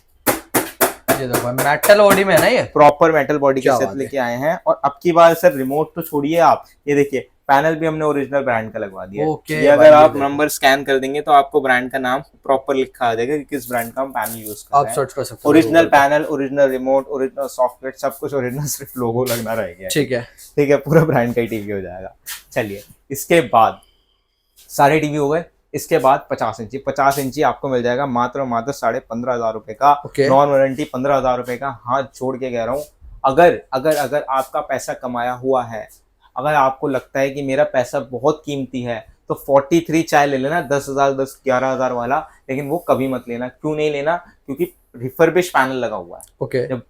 ये देखो मेटल बॉडी में ना, ये प्रॉपर मेटल बॉडी के साथ लेके आए हैं। और अब की बार सर रिमोट तो छोड़िए आप, ये देखिए पैनल भी हमने ओरिजिनल ब्रांड का लगवा दिया है। ये अगर आप नंबर स्कैन कर देंगे तो आपको ब्रांड का नाम प्रॉपर लिखा आ जाएगा कि किस ब्रांड का हम पैनल यूज कर रहे हैं। सर्च कर सकते हैं, original panel, original remote, original software, सब कुछ ओरिजिनल, सिर्फ लोगो लगना रह गया। ठीक है, पूरा ब्रांड का ही टीवी हो जाएगा। चलिए, इसके बाद सारे टीवी हो गए। इसके बाद 50 इंची, 50 इंची आपको मिल जाएगा मात्र 15,500 रुपए का, नॉन वारंटी 15,000 रुपए का। हाथ जोड़ के कह रहा हूँ, अगर आपका पैसा कमाया हुआ है, अगर आपको लगता है कि मेरा पैसा बहुत कीमती है तो 43 चाहे ले लेना, 10,000, 11,000 वाला, लेकिन वो कभी मत लेना। क्यों नहीं लेना? क्योंकि रिफर्बिश पैनल लगा हुआ है। जब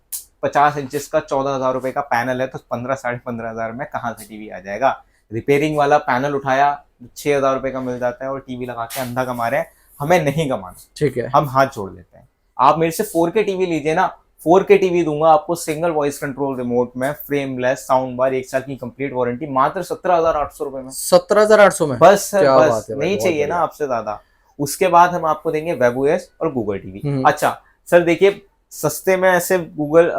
50 इंचेस का 14,000 रुपए का पैनल है तो 15,500 में कहाँ से टीवी आ जाएगा? रिपेयरिंग वाला पैनल उठाया 6,000 रुपए का मिल जाता है और टीवी लगा के अंधा कमा रहे हैं। हमें नहीं कमाना, ठीक है, हम हाथ जोड़ लेते हैं। आप मेरे से 4K टीवी लीजिए ना, 4K टीवी दूंगा आपको सिंगल वॉइस कंट्रोल रिमोट में, फ्रेमलेस, साउंड बार, 1 साल की कंप्लीट वारंटी, मात्र 17,800 रुपए में। 17,800 में बस सर, बस नहीं चाहिए ना आपसे ज्यादा। उसके बाद हम आपको देंगे वेबओएस और गूगल टीवी। अच्छा सर देखिए, सस्ते में ऐसे गूगल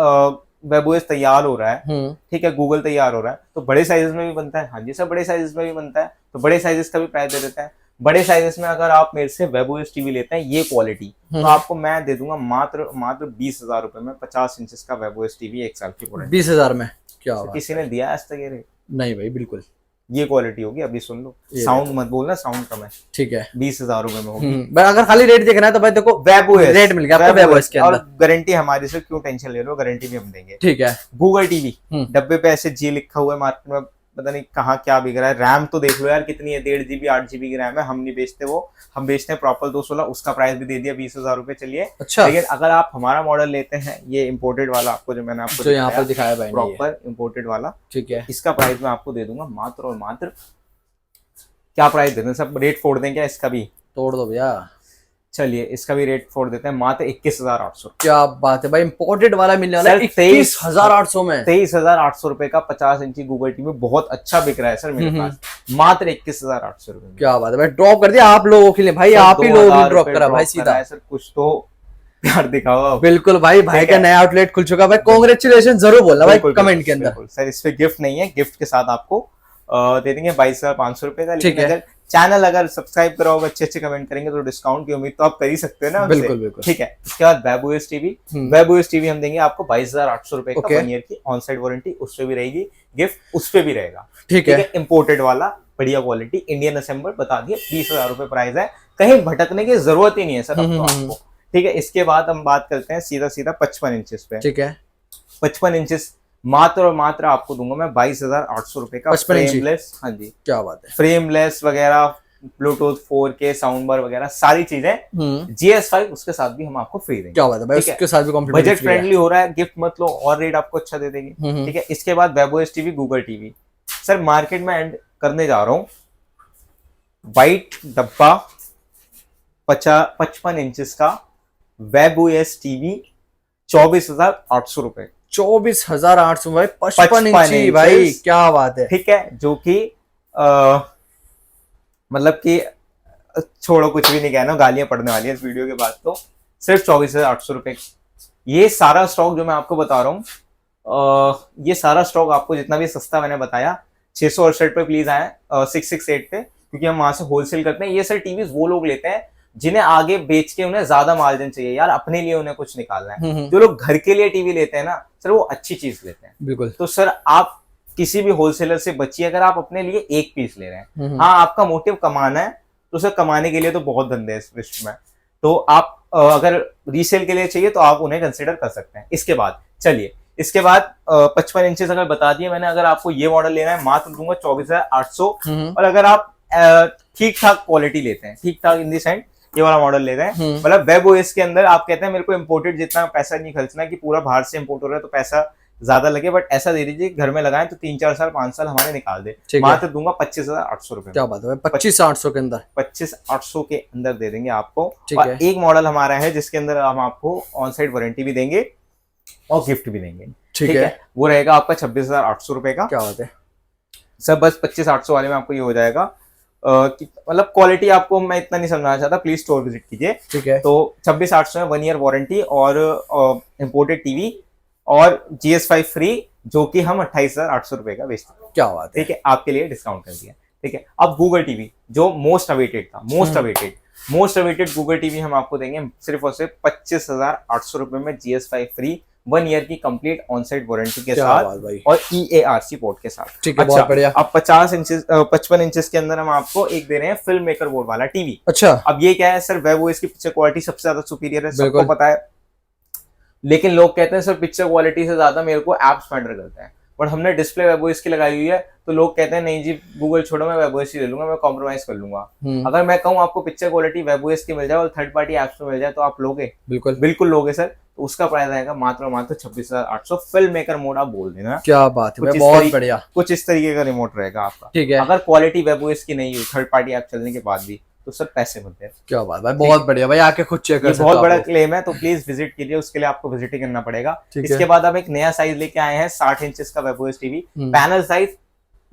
वेबओएस तैयार हो रहा है, ठीक है, गूगल तैयार हो रहा है, तो बड़े साइजेस में भी बनता है। हाँ जी सर, बड़े साइजेस में भी बनता है, तो बड़े साइजेस का भी प्राइस दे देते हैं। बड़े साइजेस में अगर आप मेरे से वेबओएस टीवी लेते हैं ये क्वालिटी, तो आपको मैं दे दूंगा मात्र 20,000 रुपए में 50 इंचेस का वेबओएस टीवी 1 साल की वारंटी। 20,000 में? क्या बात किसी ने दिया आज तक ये रेट? नहीं भाई, बिल्कुल। ये क्वालिटी होगी, अभी सुन लो, ये साउंड मत बोलना, साउंड कम है। ठीक है, 20,000 रुपए में होगी। भाई अगर खाली रेट देखना है तो भाई देखो वेबओएस रेट मिल गया आपको वेबओएस के और अंदर। गारंटी हमारी से क्यों टेंशन ले रहे हो, गारंटी भी हम देंगे। ठीक है। गूगल टीवी डब्बे पे ऐसे जी लिखा हुआ है, मार्केट में पता नहीं कहाँ क्या बिक रहा है। रैम तो देख लो यार कितनी है, 1.5 GB 8 GB की रैम है। हम नहीं बेचते वो, हम बेचते हैं प्रॉपर 216, उसका प्राइस भी दे दिया 20,000 रुपए। चलिए अच्छा। लेकिन अगर आप हमारा मॉडल लेते हैं, ये इम्पोर्टेड वाला आपको जो मैंने आपको जो यहाँ पर दिखाया भाई, प्रॉपर इम्पोर्टेड वाला, ठीक है, इसका प्राइस मैं आपको दे दूंगा मात्र और मात्र, क्या प्राइस देते हैं, सब रेट फोड़ दें क्या इसका भी? तोड़ दो भैया। चलिए इसका भी रेट फोड़ देते हैं, मात्र 21,800। क्या बात है भाई, इम्पोर्टेड वाला मिलने वाला है 21,800 में। 23,800 रुपए का 50 इंची गूगल टीवी बहुत अच्छा बिक रहा है सर मेरे पास, मात्र 21,800 रुपए। क्या बात है भाई, ड्रॉप कर दिया आप लोगों के लिए भाई, आप ही लोगों ने ड्रॉप करा भाई सीधा। सर कुछ तो प्यार दिखाओ। बिल्कुल भाई, भाई का नया आउटलेट खुल चुका भाई, कांग्रेचुलेशन जरूर बोलना भाई कमेंट के अंदर। सर इस पे गिफ्ट नहीं है, गिफ्ट के साथ आपको दे देंगे 22,500 रुपए का। ठीक है। चैनल अगर सब्सक्राइब कराओगे, अच्छे अच्छे कमेंट करेंगे तो डिस्काउंट की उम्मीद तो आप कर ही सकते हो ना। बिल्कुल बिल्कुल। ठीक है। इसके बाद वेबओएस टीवी हम देंगे आपको 22,800 रुपए का, 1 ईयर की ऑन साइड वारंटी, उस पे भी रहेगी गिफ्ट, उस पे भी रहेगा। ठीक है। इंपोर्टेड वाला बढ़िया क्वालिटी, इंडियन असेंबल, बता दिए 20,000 रुपए प्राइस है, कहीं भटकने की जरूरत ही नहीं है सर अब तो आपको। ठीक है। इसके बाद हम बात करते हैं सीधा 55 इंचेस पे। ठीक है। 55 इंचेस मात्र और मात्र आपको दूंगा मैं 22,800 रुपए का, फ्रेमलेस। हाँ जी, क्या बात है, फ्रेमलेस वगैरह, ब्लूटूथ 4K साउंड बार वगैरह सारी चीजें, GS5 उसके साथ भी हम आपको फ्री देंगे। क्या बात है भाई, उसके साथ भी कॉम्प्लीमेंट, बजट फ्रेंडली हो रहा है, गिफ्ट मत लो और रेट आपको अच्छा दे देंगे। ठीक है। इसके बाद webOS TV Google TV, sir market में एंड करने जा रहा हूँ, व्हाइट डब्बा 55 इंचेस का वेबओएस टीवी 24,800 रुपए। 24,800 भाई, 55 इंची भाई, क्या बात है। ठीक है। जो कि मतलब कि छोड़ो, कुछ भी नहीं कहना, गालियां पड़ने वाली है इस वीडियो के बाद, तो सिर्फ 24,800 रुपए। ये सारा स्टॉक जो मैं आपको बता रहा हूँ, ये सारा स्टॉक आपको जितना भी सस्ता मैंने बताया 668 पे प्लीज आए, 668 पे, क्योंकि हम वहां से होलसेल करते हैं। ये सर टीवीज वो लोग लेते हैं जिन्हें आगे बेच के उन्हें ज्यादा मार्जिन चाहिए यार, अपने लिए उन्हें कुछ निकालना है। जो लोग घर के लिए टीवी लेते हैं ना सर, वो अच्छी चीज लेते हैं। बिल्कुल। तो सर आप किसी भी होलसेलर से बचिए अगर आप अपने लिए एक पीस ले रहे हैं। हाँ, आपका मोटिव कमाना है तो सर कमाने के लिए तो बहुत धंधे हैं इस विश्व में, तो आप अगर रीसेल के लिए चाहिए तो आप उन्हें कंसिडर कर सकते हैं। इसके बाद चलिए, इसके बाद 55 इंचेस अगर बता दिए मैंने, अगर आपको ये मॉडल लेना है मात्र दूंगा 24,800। और अगर आप ठीक ठाक क्वालिटी लेते हैं, ठीक ठाक इन दी सेंस ये वाला मॉडल लेते हैं, मतलब वेबओएस के अंदर आप कहते हैं मेरे को इंपोर्टेड जितना पैसा नहीं खर्चना कि पूरा बाहर से इंपोर्ट हो रहा है तो पैसा ज्यादा लगे, बट ऐसा दे दीजिए घर में लगाएं तो 3-4 साल 5 साल हमारे निकाल दे, मात्र दूंगा 25,800 रुपए। क्या बात है, 25,800 के अंदर, 25,800 के अंदर दे देंगे आपको। और एक मॉडल हमारा है जिसके अंदर हम आपको ऑन साइड वारंटी भी देंगे और गिफ्ट भी देंगे। ठीक है। वो रहेगा आपका 26,800 रुपए का। क्या बात है सर, बस 25,800 वाले में आपको ये हो जाएगा। मतलब क्वालिटी आपको मैं इतना नहीं समझाना चाहता, प्लीज स्टोर विजिट कीजिए। ठीक है। तो 26,800 में 1 ईयर वारंटी और इंपोर्टेड टीवी और GS5 फ्री, जो कि हम 28,800 रुपए का बेचते हैं। क्या बात है। ठीक है, आपके लिए डिस्काउंट कर दिया। ठीक है। अब गूगल टीवी जो मोस्ट अवेटेड था, मोस्ट अवेटेड गूगल टीवी हम आपको देंगे सिर्फ और सिर्फ 25,800 रुपए में, GS5 फ्री, 1 ईयर की कंप्लीट ऑन साइड वारंटी के साथ और EARC पोर्ट के साथ। ठीक है। अच्छा, बहुत बढ़िया। अब 55 इंचेस के अंदर हम आपको एक दे रहे हैं फिल्म मेकर बोर्ड वाला टीवी। अच्छा। अब ये क्या है सर, वेबओएस की पिक्चर क्वालिटी सबसे ज्यादा सुपीरियर है, सबको पता है, लेकिन लोग कहते हैं सर पिक्चर क्वालिटी से ज्यादा मेरे को एप्स मैटर करते हैं, बट हमने डिस्प्ले वेबओएस की लगाई हुई है, तो लोग कहते हैं नहीं जी गूगल छोड़ो, मैं वेबओएस ही ले लूंगा, मैं कॉम्प्रोमाइज कर लूंगा। अगर मैं कहूँ आपको पिक्चर क्वालिटी वेबओएस की मिल जाए और थर्ड पार्टी एप्स में मिल जाए तो आप लोगे? बिल्कुल लोगे सर। तो उसका प्राइस आएगा मात्र 26,800। फिल्म मेकर मोड आप बोल देना। क्या बात है, बहुत बढ़िया। कुछ इस तरीके का रिमोट रहेगा आपका। ठीक है। अगर क्वालिटी वेबओएस की नहीं हुई थर्ड पार्टी ऐप चलने के बाद भी, तो सर पैसे बनते हैं। क्या बात है, बहुत बढ़िया भाई, आके खुद चेक कर सकते हो। बहुत बड़ा क्लेम है, तो प्लीज विजिट कीजिए, उसके लिए आपको विजिट करना पड़ेगा। इसके बाद हम एक नया साइज लेके आए हैं, 60 इंचेस का वेबओएस टीवी, पैनल साइज।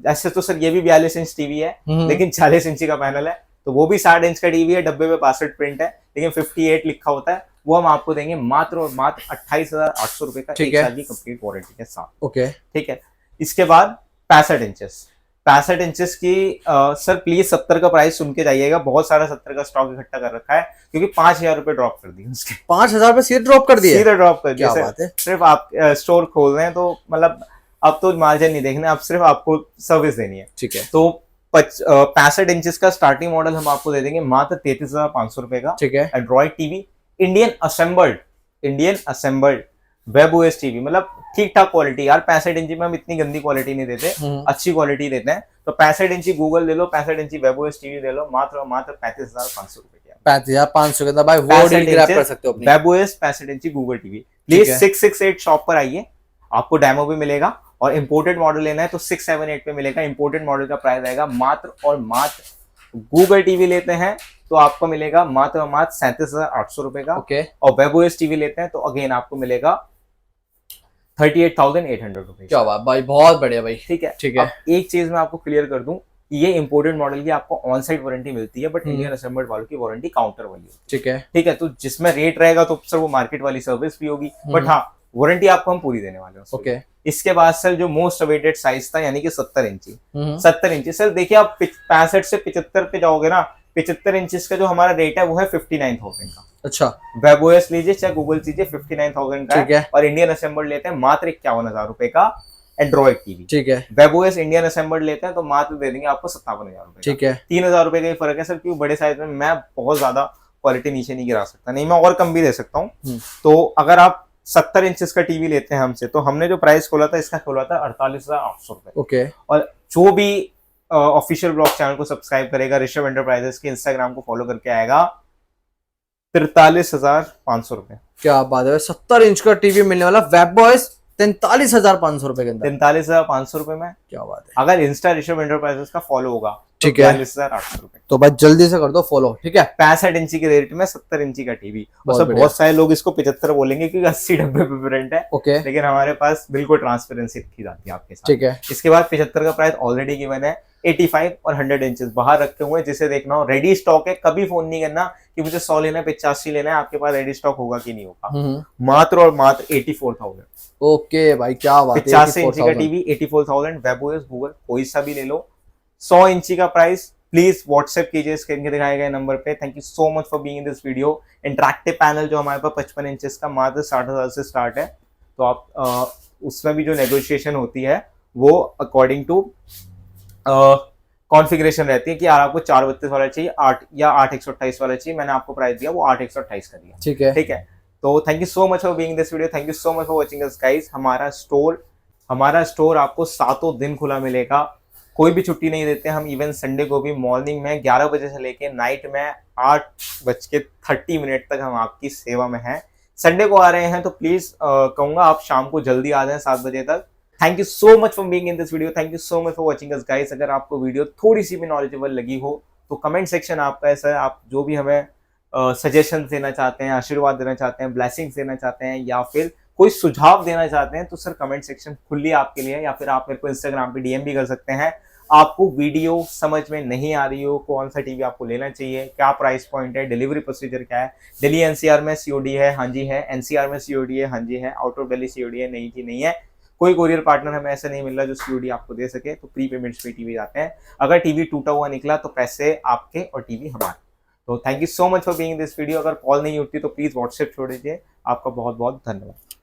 ऐसे तो सर ये भी 42 इंच टीवी है, लेकिन 40 इंची का पैनल है, तो वो भी 60 इंच का टीवी है, डब्बे में 62 प्रिंट है, लेकिन 58 लिखा होता है। वो हम आपको देंगे मात्र और मात्र 28,800 रुपए का, 1 साल की कंप्लीट वारंटी के साथ। ओके। ठीक है। इसके बाद 65 इंचेस, 65 इंचेस की सर प्लीज 70 का प्राइस सुन के जाइएगा, बहुत सारा 70 का स्टॉक इकट्ठा कर रखा है, क्योंकि 5,000 रुपए ड्रॉप कर दिए उसके। 5,000 पे सीधे ड्रॉप कर दिए? सीधे ड्रॉप कर दिया क्या सर। बात है। सिर्फ आप स्टोर खोल रहे हैं तो मतलब अब तो मार्जिन नहीं देखना, अब सिर्फ आपको सर्विस देनी है। ठीक है। तो 65 इंचेस का स्टार्टिंग मॉडल हम आपको दे देंगे मात्र 33,500 रुपए का। ठीक है। Android TV, Indian assembled web OS TV, मतलब ठीक ठाक क्वालिटी यार। 65 इंची में हम इतनी गंदी क्वालिटी नहीं देते, अच्छी क्वालिटी देते हैं। तो 65 इंची गूगल ले लो, 65 इंची वेब ओएस टीवी ले लो, मात्र 35,500 रुपए की। 35,500 का भाई वो डील ग्रैब कर सकते हो अपनी। वेब ओएस 65 इंची गूगल टीवी। प्लीज 668 शॉप पर आइए, आपको डेमो भी मिलेगा। और इंपोर्टेड मॉडल लेना है तो 678 पे मिलेगा। इंपोर्टेड मॉडल का प्राइस आएगा मात्र और मात्र, गूगल टीवी लेते हैं तो आपको मिलेगा मात्र और मात्र 37,800 रुपए का। और वेब ओएस टीवी लेते हैं तो अगेन आपको मिलेगा 38,800 रुपए। क्या बात भाई, बहुत बढ़िया भाई। ठीक है। ठीक है। अब एक चीज मैं आपको क्लियर कर दूं, ये इंपोर्टेड मॉडल की आपको ऑन साइट वारंटी मिलती है, बट इंडियन असेंबल्ड वालों की वारंटी काउंटर वाली होती है। ठीक है। ठीक है। तो जिसमें रेट रहेगा तो सर वो मार्केट वाली सर्विस भी होगी, बट हाँ वारंटी आपको हम पूरी देने वाले हैं। ओके। इसके बाद सर जो मोस्ट अवेटेड साइज था यानी कि 70 इंची। 70 इंची सर देखिए, आप 65 से 75 पे जाओगे ना, 75 इंचेस का जो हमारा रेट है वो है 59,000 का। अच्छा। वेब ओएस लीजिए चाहे गूगल लीजिए 59,000 का है। और इंडियन असेंबल्ड लेते हैं मात्र 51,000 रुपए का एंड्रॉइड टीवी। ठीक है। वेब ओएस इंडियन असेंबल्ड लेते हैं तो मात्र दे देंगे आपको 57,000 रुपए। ठीक है। 3,000 रुपए का ही फर्क है सर, क्योंकि बड़े साइज में मैं बहुत ज्यादा क्वालिटी नीचे नहीं गिरा सकता, नहीं मैं और कम भी दे सकता हूँ। तो अगर आप 70 इंचेस का टीवी लेते हैं हमसे, तो हमने जो प्राइस खोला था इसका खोला था 48,800 रुपए। ओके। और जो भी ऑफिशियल ब्लॉग चैनल को सब्सक्राइब करेगा, ऋषभ एंटरप्राइजेस के इंस्टाग्राम को फॉलो करके आएगा, 43,500 रुपए। क्या बात है, 70 इंच का टीवी मिलने वाला वेब ओएस 43,500 रुपए के अंदर। 43,500 रुपए में। क्या बात है। अगर इंस्टा ऋषभ एंटरप्राइजेस का फॉलो होगा ठीक है, 42,800 रुपए। तो भाई जल्दी से कर दो फॉलो। ठीक है। 65 इंची के रेट में 70 इंची का टीवी। बहुत सारे लोग इसको 75 बोलेंगे क्योंकि 80 डब्बे प्रिंट है। ओके। लेकिन हमारे पास बिल्कुल ट्रांसपेरेंसी रखी जाती है आपके साथ। ठीक है। इसके बाद 75 का प्राइस ऑलरेडी गिवन है। 85 और 100 इंचेस बाहर रखे हुए हैं, जिसे देखना हो रेडी स्टॉक है। कभी फोन नहीं करना कि मुझे 100 लेना है, 85 लेना है, आपके पास रेडी स्टॉक होगा कि नहीं होगा। मात्र और मात्र 84,000। ओके भाई क्या बात है। 85 इंची का टीवी 84,000। वेब ओएस गूगल कोई सा भी ले लो। 100 इंची का प्राइस प्लीज व्हाट्सएप कीजिए स्क्रीन के दिखाए गए नंबर पे। Thank you so much for being in this video. Interactive panel जो हमारे पास 55 इंचेस का मात्र 60,000 से स्टार्ट है। तो आप उसमें भी जो नेगोशिएशन होती है वो अकॉर्डिंग टू कॉन्फ़िगरेशन रहती है कि यार आपको 432 वाला चाहिए 8 या 8/128 वाला चाहिए। मैंने आपको प्राइस दिया वो 8/128 का दिया। ठीक है। ठीक है। तो thank you so much for being this video. Thank you so much for watching us guys. हमारा स्टोर आपको 7 दिन खुला मिलेगा, कोई भी छुट्टी नहीं देते हम। इवन संडे को भी मॉर्निंग में 11 बजे से लेके नाइट में 8:30 तक हम आपकी सेवा में हैं। संडे को आ रहे हैं तो प्लीज कहूंगा आप शाम को जल्दी आ जाएं 7 बजे तक। Thank you so much for being in this video. Thank you so much for watching us guys. अगर आपको वीडियो थोड़ी सी भी नॉलेजेबल लगी हो तो कमेंट सेक्शन आपका है सर। आप जो भी हमें सजेशन देना चाहते हैं, आशीर्वाद देना चाहते हैं, ब्लेसिंग्स देना चाहते हैं, या फिर कोई सुझाव देना चाहते हैं तो सर कमेंट सेक्शन खुली आपके लिए, या फिर आप मेरे को इंस्टाग्राम पे डीएम भी कर सकते हैं। आपको वीडियो समझ में नहीं आ रही हो, कौन सा टीवी आपको लेना चाहिए, क्या प्राइस पॉइंट है, डिलीवरी प्रोसीजर क्या है, दिल्ली एनसीआर में सीओडी है, हाँ जी है, एनसीआर में सीओडी है, हाँ जी है, आउट ऑफ दिल्ली सीओडी है, नहीं जी नहीं है। कोई कोरियर पार्टनर हमें ऐसा नहीं मिल रहा जो सीओडी आपको दे सके, तो प्री पेमेंट्स पे टीवी आते हैं। अगर टीवी टूटा हुआ निकला तो पैसे आपके और टीवी हमारे। तो thank you so much for being this video. अगर कॉल नहीं उठती तो प्लीज व्हाट्सएप छोड़ दीजिए। आपका बहुत बहुत धन्यवाद।